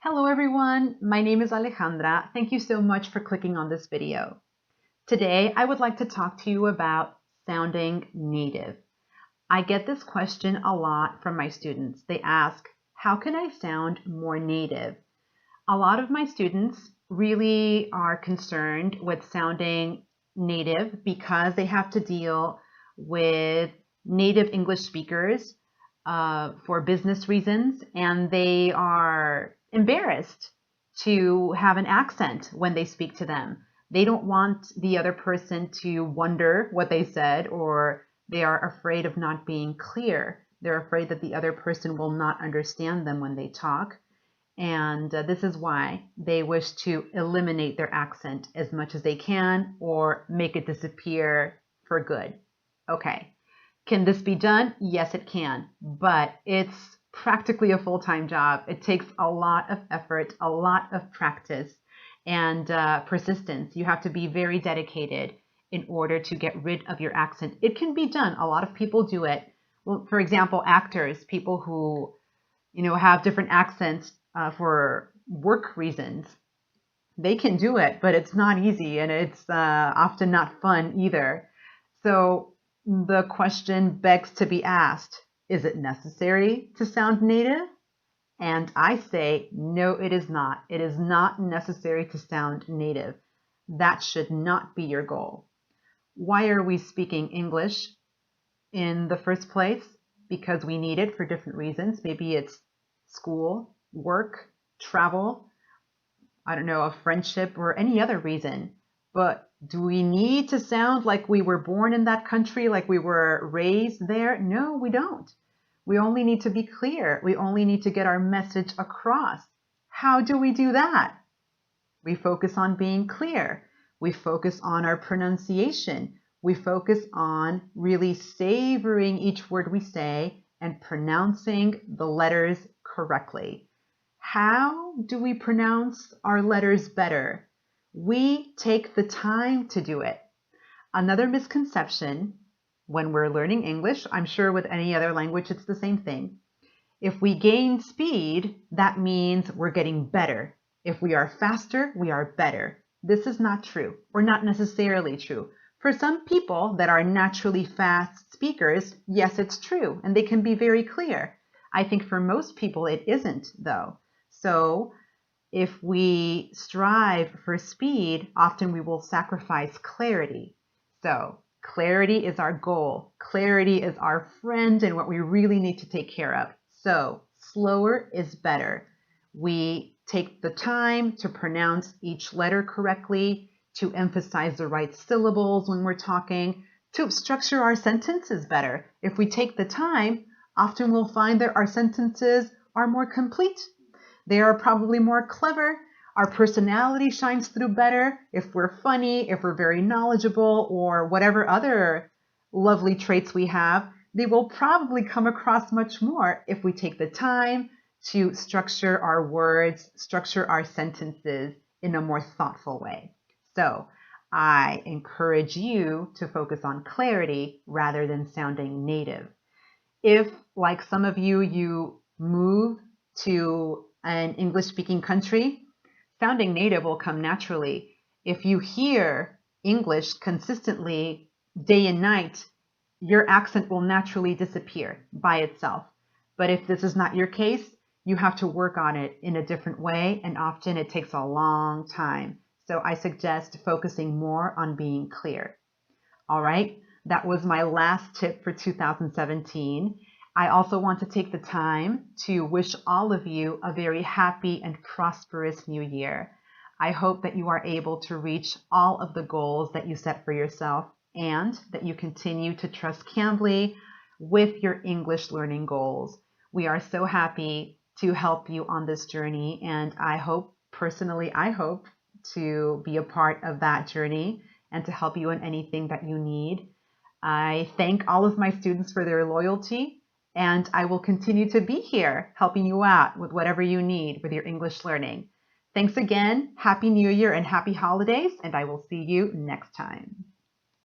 Hello everyone, my name is Alejandra. Thank you so much for clicking on this video. Today I would like to talk to you about sounding native. I get this question a lot from my students. They ask, how can I sound more native? A lot of my students really are concerned with sounding native because they have to deal with native English speakers for business reasons, and they are embarrassed to have an accent when they speak to them. They don't want the other person to wonder what they said, or they are afraid of not being clear. They're afraid that the other person will not understand them when they talk. And this is why they wish to eliminate their accent as much as they can or make it disappear for good. Okay. Can this be done? Yes, it can, but it's practically a full-time job. It takes a lot of effort, a lot of practice, and persistence. You have to be very dedicated in order to get rid of your accent. It can be done. A lot of people do it. Well, for example, actors, people who have different accents for work reasons. They can do it, but it's not easy, and it's often not fun either. So the question begs to be asked, is it necessary to sound native? And I say, no, it is not. It is not necessary to sound native. That should not be your goal. Why are we speaking English in the first place? Because we need it for different reasons. Maybe it's school, work, travel, I don't know, a friendship, or any other reason. But do we need to sound like we were born in that country, like we were raised there? No, we don't. We only need to be clear. We only need to get our message across. How do we do that? We focus on being clear. We focus on our pronunciation. We focus on really savoring each word we say and pronouncing the letters correctly. How do we pronounce our letters better? We take the time to do it. Another misconception when we're learning English, I'm sure with any other language it's the same thing. If we gain speed, that means we're getting better. If we are faster, we are better. This is not true, or not necessarily true. For some people that are naturally fast speakers, yes, it's true, and they can be very clear. I think for most people it isn't, though. So if we strive for speed, often we will sacrifice clarity. So clarity is our goal. Clarity is our friend and what we really need to take care of. So slower is better. We take the time to pronounce each letter correctly, to emphasize the right syllables when we're talking, to structure our sentences better. If we take the time, often we'll find that our sentences are more complete. They are probably more clever. Our personality shines through better if we're funny, if we're very knowledgeable, or whatever other lovely traits we have. They will probably come across much more if we take the time to structure our words, structure our sentences in a more thoughtful way. So I encourage you to focus on clarity rather than sounding native. If, like some of you, you move to an English-speaking country, sounding native will come naturally. If you hear English consistently day and night, your accent will naturally disappear by itself. But if this is not your case, you have to work on it in a different way, and often it takes a long time. So I suggest focusing more on being clear. All right, that was my last tip for 2017. I also want to take the time to wish all of you a very happy and prosperous new year. I hope that you are able to reach all of the goals that you set for yourself and that you continue to trust Cambly with your English learning goals. We are so happy to help you on this journey, and I hope to be a part of that journey and to help you in anything that you need. I thank all of my students for their loyalty, and I will continue to be here helping you out with whatever you need with your English learning. Thanks again. Happy New Year and happy holidays, and I will see you next time.